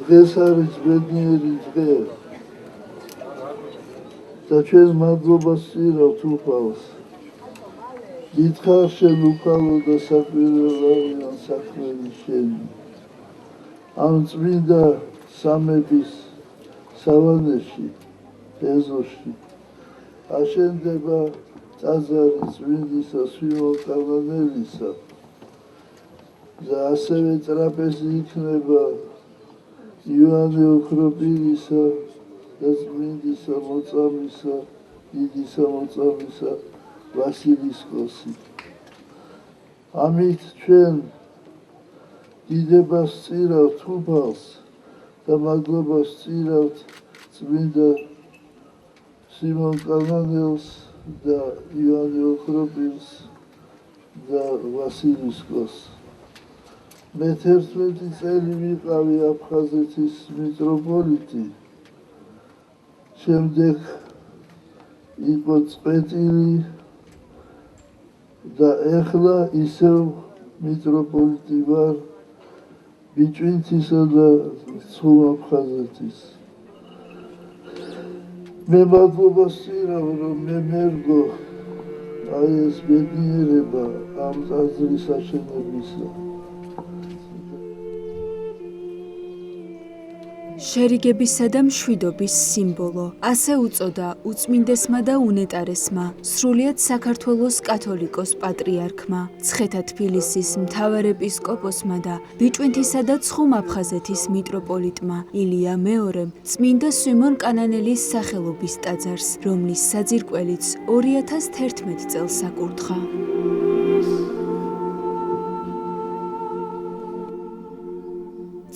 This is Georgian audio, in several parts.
დღეს არის ბედნიერი დღე და ჩვენ მადლობას ვსწირავთ უფალს. დიდხარ შენ უფალო და საკვირველოვან საქმეში შენი. ამ წმინდა სამების სავანეში, ეზოში აშენდება ტაძარი წმინდისა სვიმონ კანონელისა და ასევე ტრაპეზი იქნება ივანე ოქროპირისა და წმინდისა მოწამისა, დიდისა მოწამისა ვასილისკოსი. ამით ჩვენ დიდებას ვსწირავთ უფალს და მადლობას ვსწირავთ წმინდა სიმონ კანონელს და ივანე ოქროპირს და ვასილისკოს. მე 11 წელი ვიყავი აფხაზეთის მიტროპოლიტი. შემდეგ იყო წყვეტილი და ეხლა ისევ მიტროპოლიტი ვარ ბიჭვინთისა და ცხუ აფხაზეთის. მე მადლობას ვსწირავ, რომ მე მერგო აი ეს ბედნიერება ამ ტაძრის აშენებისა. შერიგებისა და მშვიდობის სიმბოლო. ასე უწოდა უწმინდესმა და უნეტარესმა, სრულიად საქართველოს კათოლიკოს პატრიარქმა, ცხეთა თბილისის მთავარეპისკოპოსმა და ბიჭვინთისა და ცხუმ აფხაზეთის მიტროპოლიტმა ილია მეორემ წმინდა სვიმონ კანანელის სახელობის ტაძარს, რომლის საძირკველიც 2011 წელს აკურთხა.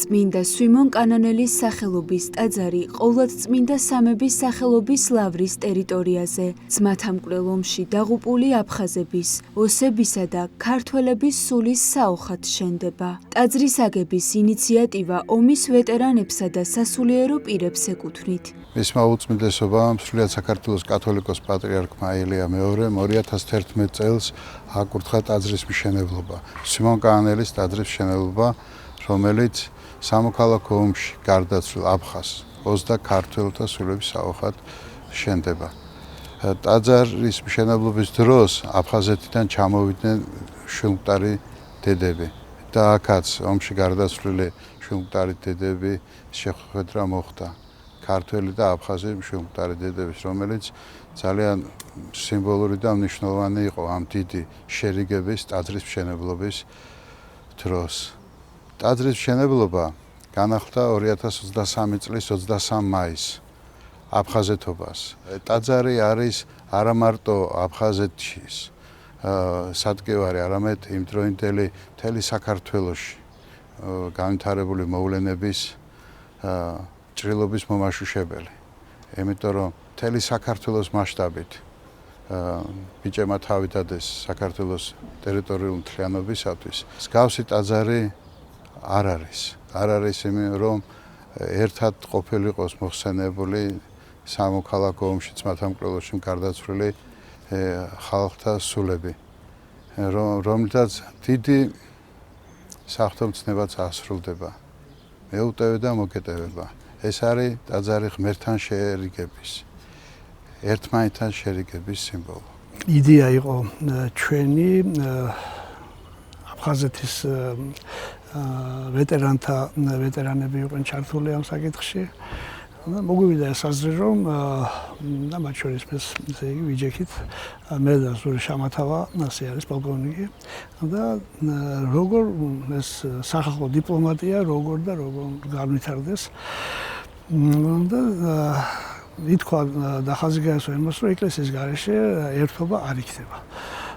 წმინდა სვიმონ კანონელის სახელობის ტაძარი ყოვლადწმინდა სამების სახელობის ლავრის ტერიტორიაზე ძმათამკვლელ ომში დაღუპული აფხაზების, ოსებისა და ქართველების სულის საოხად შენდება. ტაძრის აგების ინიციატივა ომის ვეტერანებსა და სასულიერო პირებს ეკუთვნით. მისმა უწმინდესობამ სრულიად საქართველოს კათოლიკოს პატრიარქმა ილია მეორემ 2011 წელს აკურთხა ტაძრის მშენებლობა. სვიმონ კანონელის ტაძრის მშენებლობა, რომელიც სამოქალაქო ომში გარდაცვლილ აფხაზ, ოს და ქართველთა სულების საოხად შენდება. ტაძრის მშენებლობის დროს აფხაზეთიდან ჩამოვიდნენ შვილმკვდარი დედები და აქაც ომში გარდაცვლილი შვილმკვდარი დედები შეხვედრა მოხდა. ქართველი და აფხაზი შვილმკვდარი დედების, რომელიც ძალიან სიმბოლური და მნიშვნელოვანი იყო ამ დიდი შერიგების ტაძრის მშენებლობის დროს. ტაძრის მშენებლობა განახლდა 2023 წლის 23 მაისს აფხაზეთობას. ტაძარი არის არა მარტო აფხაზეთის სადგევარი, არამედ იმდროინდელი მთელი საქართველოში განვითარებული მოვლენების ჭრილობის მომაშუშებელი. იმიტომ რომ მთელი საქართველოს მასშტაბით ბიჭებმა თავი დადეს საქართველოს ტერიტორიული მთლიანობისათვის. მსგავსი ტაძარი არ არის იმიტომ რომ ერთად ყოფილიყოს მოხსენებული სამოქალაქო ომში ძმათამკვლელში გარდაცვლილი ხალხთა სულები, რომლითაც დიდი საფრთხემცნებაც ასრულდება, მეუტევება და მოკეტევება. ეს არის ტაძარი ღმერთთან შერიგების, ერთმანეთთან შერიგების სიმბოლო. იდეა იყო ჩვენი აფხაზეთის ვეტერანები იყვნენ ჩართული ამ საკითხში. მოგვივიდა ეს აზრი, რომ და მათ შორის ეს ისე იგი ვიჯექით, მე და სული შამათავა, ასე არის პოლკოვნიკი და როგორ ეს სახალხო დიპლომატია, როგორ განვითარდეს და ითქვა და ხაზი გაესვა იმას, რომ ეკლესიის გარეშე ერთობა არ იქნება.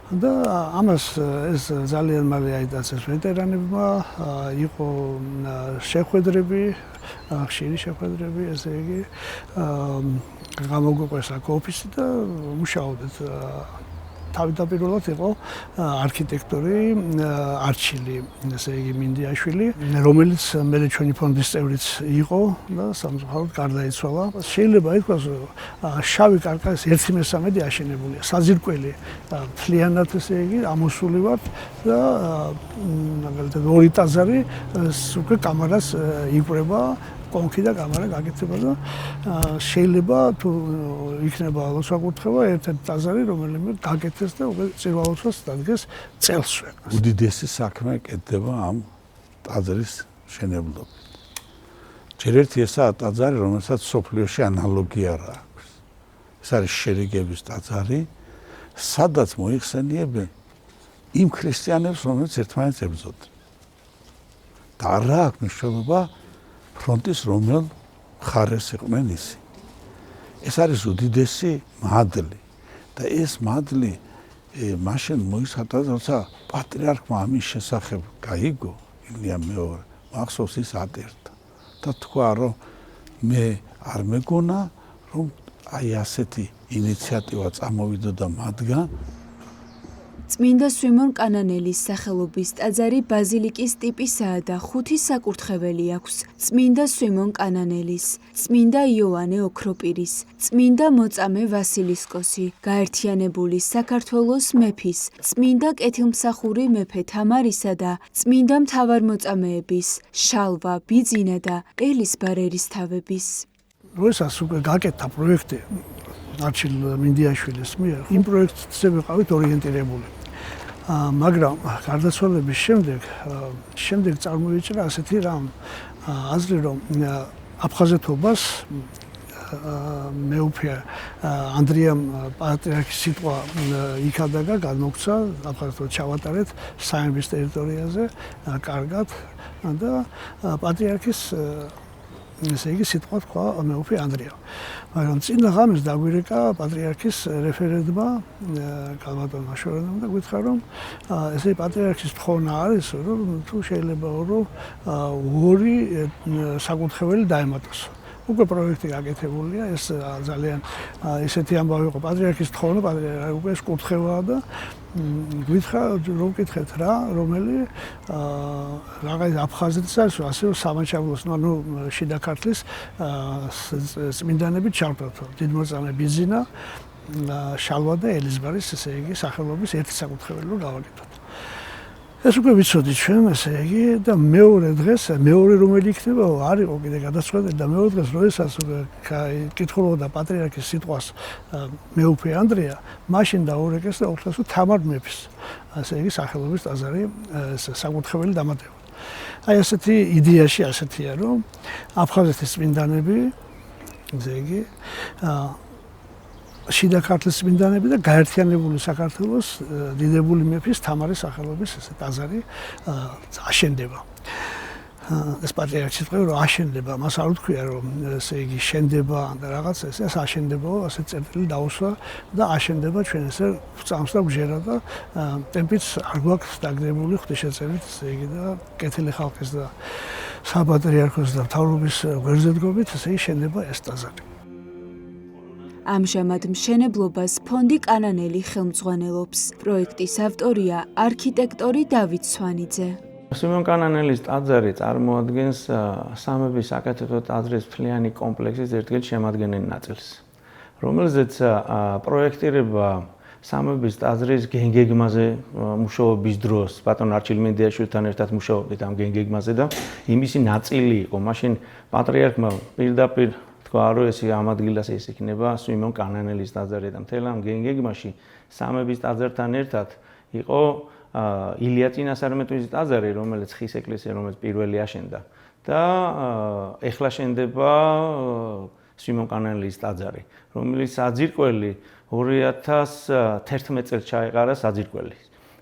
და ამას ეს ძალიან მალე აიტაცეს ვეტერანებმა, იყო შეხვედრები, ხშირი შეხვედრები, ესე იგი, გამოგვიყვეს აქ ოფისი და მუშაობდით თავდაპირველად იყო არქიტექტორი არჩილი, ესე იგი მინდიაშვილი, რომელიც მე ჩვენი ფონდის წევრიც იყო და სამწუხაროდ გარდაიცვალა. შეიძლება ითქვას, რომ შავი კარკასის 1/3 აშენებულია. საძირკველი მთლიანად ესე იგი ამოსული ვართ და მაგალითად ორი ტაძარი უკვე კამარას იკვრება. კონქი და კამარა გაკეთება და შეიძლება თუ იქნება ლოცვა-კურთხევა ერთ-ერთი ტაძარი რომელიმე გაკეთდეს და უკვე წირვა-ლოცვას დადგეს წელსვე. უდიდესი საქმე კეთდება ამ ტაძრის მშენებლობით. ჯერ ერთი ესაა ტაძარი, რომელსაც სოფლიოში ანალოგი არ აქვს. ეს არის შერიგების ტაძარი, სადაც მოიხსენიებენ იმ ქრისტიანებს, რომლებიც ერთმანეთს ებრძოდნენ. და არა აქვს მნიშვნელობა ფრონტის რომელ მხარეს იყვნენ ისინი. ეს არის უდიდესი მადლი და ეს მადლი მაშინ მოიხსნა, როცა პატრიარქმა ამის შესახებ გაიგო, ილია მეორე, მახსოვს ის ატირდა და თქვა, რომ მე არ მეგონა, რომ აი ასეთი ინიციატივა წამოვიდოდა მათგან. წმინდა სვიმონ კანანელის სახელობის ტაძარი ბაზილიკის ტიპისაა და 5 საკურთხეველი აქვს. წმინდა სვიმონ კანანელის, წმინდა იოანე ოქროპირის, წმინდა მოწამე ვასილისკოსი, გაერთიანებული საქართველოს მეფის, წმინდა კეთილმსახური მეფე თამარისა და წმინდა მთავარმოწამეების, შალვა, ბიძინა და ელისბარ ერისთავების. როდესაც უკვე გაკეთდა პროექტი არჩილ მინდიაშვილის მიერ, იმ პროექტზე ვიყავით ორიენტირებული. მაგრამ გარდაცვალების შემდეგ წარმოიჭრა ასეთი რამ აზრი, რომ აფხაზეთობას მეუფე ანდრიამ პატრიარქის სიტყვა იქადაგა განმოქცა, აფხაზეთობა ჩავატარეთ საემის ტერიტორიაზე კარგად და პატრიარქის ესე იგი სიტყვა თქვა მეუფე ანდრიამ. მაგრამ წინა ღამეს დაგვირეკა პატრიარქის რეფერენტმა კალბატონმა შორენამ და გითხრა, რომ ესე პატრიარქის თხოვნა არის, რომ თუ შეიძლება რომ ორი საკურთხეველი დაემატოს. უკვე პროექტი გაკეთებულია, ეს ძალიან ესეთი ამბავი იყო, პატრიარქის თხოვნა, პატრიარქი უკვე ეს კურთხევაა და გითხრა, რომ ვკითხეთ რა, რომელი რაღაც აფხაზეთის არის, ასევე სამაჩაბლოს, ანუ შიდა ქართლის წმინდანებით ჩავთვალთ. დიდმოწამე ბიძინა, შალვა და ელისბარის, ესე იგი, სახელობის ერთი საკურთხეველი რომ გავაკეთოთ. ეს უკვე ვიცოდი ჩვენ, ესე იგი, და მეორე დღეს, მეორე რომელი იქნება, არ იყო კიდე გადაწყვეტილი და მეორე დღეს, როდესაც კითხულობდა პატრიარქის სიტყვას მეუფე ანდრია, მაშინ დაურეკეს და უთხრეს, რომ თამარ მეფის, ასე იგი, სახელობის ტაძარი საკურთხეველი დამატება. აი ასეთი იდეაში ასეთია, რომ აფხაზეთის წმინდანები, ესე იგი, შიდა ქართლის წმინდანები და გაერთიანებული საქართველოს დიდებული მეფის თამარის სახელობის ესე ტაძარი აშენდება. ეს პატრიარქის სიტყვა რომ აშენდება, მას არ უთქვია რომ ესე იგი შენდება და რაღაც ეს აშენდებაო, ასე წერტილი დაუსვა და აშენდება ჩვენ ესე წამს და გჟერა და ტემპიც არ გვაქვს დაგდებული ღვთისმშეწებით, ესე იგი და კეთილი ხალხის და საპატრიარქოს და მთავრობის გვერდზე დგობით, ესე იგი შენდება ეს ტაძარი. ამჟამად მშენებლობას ფონდი კანანელი ხელმძღვანელობს. პროექტის ავტორია არქიტექტორი დავით სვანიძე. სვიმონ კანანელის ტაძარი წარმოადგენს სამების საკათედრო ტაძრის მთლიანი კომპლექსის ერთ-ერთ შემადგენელ ნაწილს, რომელზეც პროექტირება სამების ტაძრის გენგეგმაზე მუშაობის დროს ბატონ არჩილ მინდიაშვილთან ერთად მუშაობდით ამ გენგეგმაზე და იმისი ნაწილი იყო. მაშინ პატრიარქმა პირდაპირ თქვა, რომ ეს ამ ადგილას ეს იქნება სვიმონ კანანელის ტაძარი და მთელ ამ გენგეგმაში სამების ტაძართან ერთად იყო ილია წინასწარმეტყველის ტაძარი, რომელიც ხის ეკლესია, რომელიც პირველი აშენდა და ეხლა შენდება სვიმონ კანანელის ტაძარი, რომელიც საძირკველი 2011 წელს ჩაეყარა საძირკველი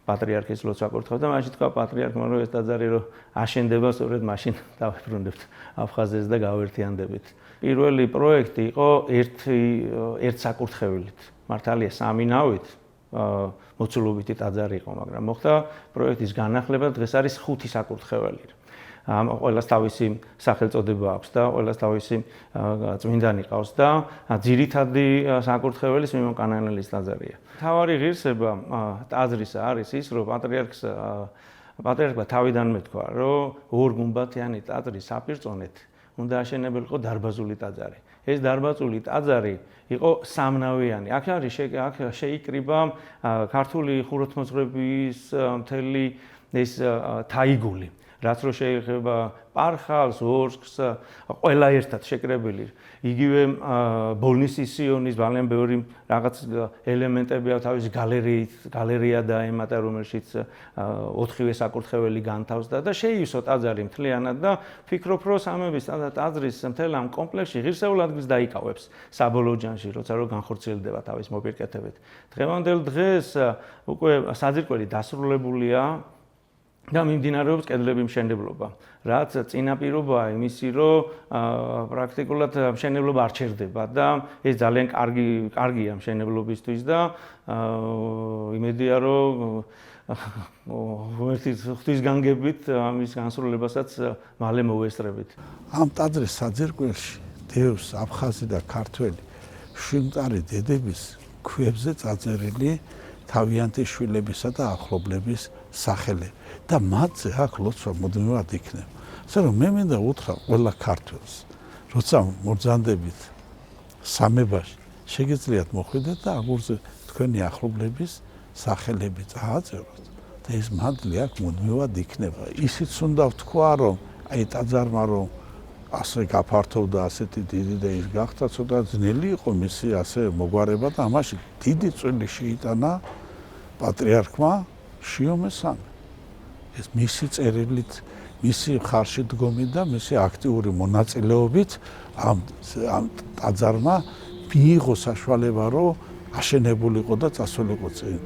პატრიარქის ლოცვა-კურთხევა და მაშინ თქვა პატრიარქმა, რომ ეს ტაძარი რომ აშენდება, სწორედ მაშინ დავებრუნებთ აფხაზეთს და გავერთიანდებით. პირველი პროექტი იყო ერთ საკურთხეველით, მართალია სამი ნავით მოცულობითი ტაძარი იყო, მაგრამ მოხდა პროექტის განახლება, დღეს არის 5 საკურთხეველი. ყველას თავისი სახელწოდება აქვს და ყველას თავისი წმინდანი ყავს და ძირითადი საკურთხეველი სიმონ კანანელის ტაძარია. მთავარი ღირსება ტაძრისა არის ის, რომ პატრიარქმა თავიდანვე თქვა, რომ ორგუმბათიანი ტაძრის საპირწონეთ უნდა აშენებულიყო დარბაზული ტაძარი. ეს დარბაზული ტაძარი იყო სამნავიანი. აქ შეიკრიბა ქართული ხუროთმოძღვრების მთელი ეს თაიგული, რაც რო შეეხება პარხალს, ორსკს, ყველა ერთად შეკრებილი. იგივე ბოლნისის სიონის ძალიან ბევრი რაღაც ელემენტები აქვს თავისი გალერეა დაემატა, რომელშიც 4-ვე საკურთხეველი განთავსდა და შეივსო ტაძარი მთლიანად და ფიქრობ, რომ სამების ტაძრის მთელ ამ კომპლექსში ღირსეულ ადგილს დაიკავებს საბოლოო ჯამში, როცა რო განხორციელდება თავის მოპირკეთებით. დღევანდელ დღეს უკვე საძირკველი დასრულებულია და მიმდინარეობს კედლების მშენებლობა, რაც წინაპირობაა იმისი, რომ პრაქტიკულად მშენებლობა არ ჩერდება და ეს ძალიან კარგია მშენებლობისთვის და იმედია, რომ ღვთისგანგებით ამის განსრულებასაც მალე მოვესწრებით. ამ ტაძრის საძირკველში დევს აფხაზი და ქართველი შვილმწარე დედების ქვებზე წაწერილი თავიანთი შვილებისა და ახლობლების სახელები და მათზე აქ ლოცვა მუდმივად იქნება. ასე რომ მე მინდა უთხრა ყველა ქართველს, როცა მობრძანდებით სამებაში, შეგიძლიათ მოხვიდეთ და აგურზე თქვენი ახლობლების სახელები წააწეროთ და ეს მადლი აქ მუდმივად იქნება. ისიც უნდა ვთქვა, რომ აი ტაძარმა რომ ასე გაფართოვდა, ასეთი დიდი და ის გახდა ცოტა ძნელი იყო მისი ასე მოგვარება და ამაში დიდი წვლილი შეიტანა პატრიარქმა შიო მესამე. ეს მისი წერილით, მისი ხარში დგომით და მისი აქტიური მონაწილეობით ამ ტაძარმა მიიღო საშუალება, რომ აშენებულიყო და წასულიყო წინ.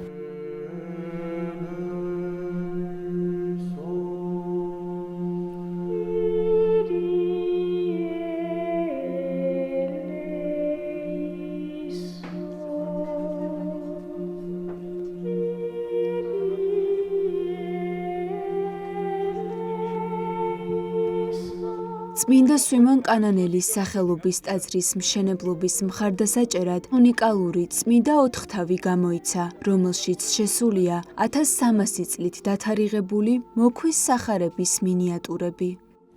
წმინდა სვიმონ კანანელის სახელობის ტაძრის მშენებლობის მხარდასაჭერად უნიკალური წმინდა ოთხთავი გამოიცა, რომელშიც შესულია 1300 წლით დათარიღებული მოქვის სახარების მინიატურები.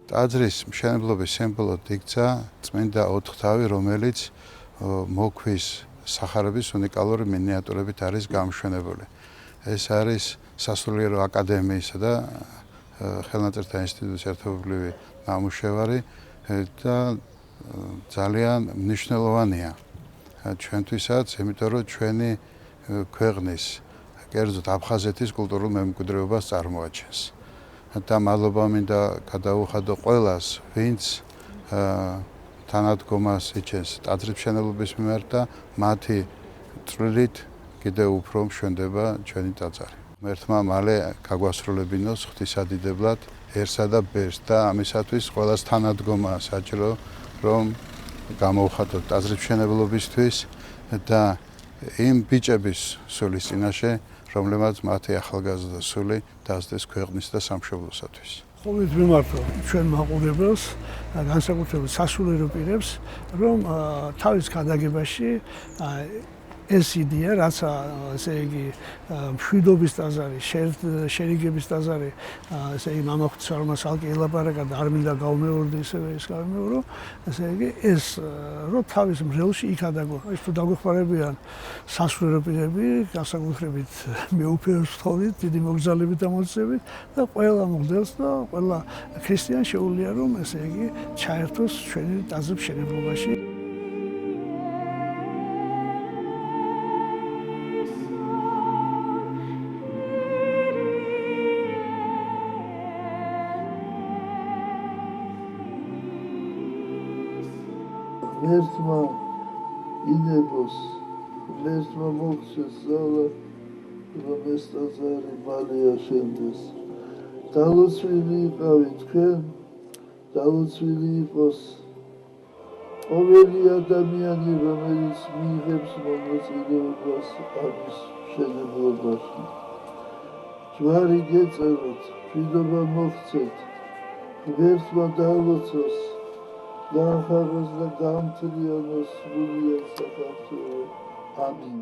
ტაძრის მშენებლობის სიმბოლოდ იქცა წმინდა ოთხთავი, რომელიც მოქვის სახარების უნიკალური მინიატურებით არის გამშვენებული. ეს არის სასულიერო აკადემიისა და ხელნაწერთა ინსტიტუტის ერთობლივი ნამუშევარი და ძალიან მნიშვნელოვანია ჩვენთვისაც, იმიტომ რომ ჩვენი ქვეყნის, კერძოდ აფხაზეთის კულტურულ მემკვიდრეობას წარმოაჩენს. და მადლობა მინდა გადაუხადო ყველას, ვინც თანადგომას იჩენს ტაძრის მშენებლობის მიმართ და მათი წვლილით კიდევ უფრო მშვენდება ჩვენი ტაძარი. ღმერთმა მალე გაგვასრულებინოს ღვთისადიდებლად ერთსა და ბერს და ამისათვის ყველას თანადგომა საჭირო, რომ გამოვხატოთ ტაძრის მშენებლობისთვის და იმ ბიჭების სულის წინაშე, რომლებმაც მათი ახალგაზრდა სული დასდეს ქვეყნის და სამშობლოსათვის. ხოვით მიმართო ჩვენ მაყურებელს და განსაკუთრებით სასულიერო პირებს, რომ თავის ქადაგებაში ეს იდეა, რაც ესე იგი მშვიდობის ტაძარი, შერიგების ტაძარი, ესე იგი მამაღვთისმარმა სალკი ელაპარაკა და არ მინდა გავმეორდე ისევე ეს გავმეორო, ესე იგი ეს რომ თავის მრევლში იქადაგო. ეს თუ დაგვეხმარებიან სასულიერო პირები, განსაკუთრებით მე უფერს ვთხოვით, დიდი მოგზაურობით და მოწესებით და ყველა მღვდელს და ყველა ქრისტიანს შეუძლია რომ ესე იგი ჩაერთოს ჩვენი ტაძრის მშენებლობაში. ღმერთმა ინებოს, ღმერთმა მოგცეს ზალა, რომ ეს ტაძარი მალე აშენდეს. დალოცვილი იყავი თქვენ, დალოცვილი იყოს ყოველი ადამიანი, რომელიც მიიღებს მონაწილეობას ამის მშენებლობაში. ჯვარი გეწეროთ, მშვიდობა მოგცეთ, ღმერთმა დაალოცოს, გაახაროს და გაამთლიანოს სრულიად საქართველო. ამინ.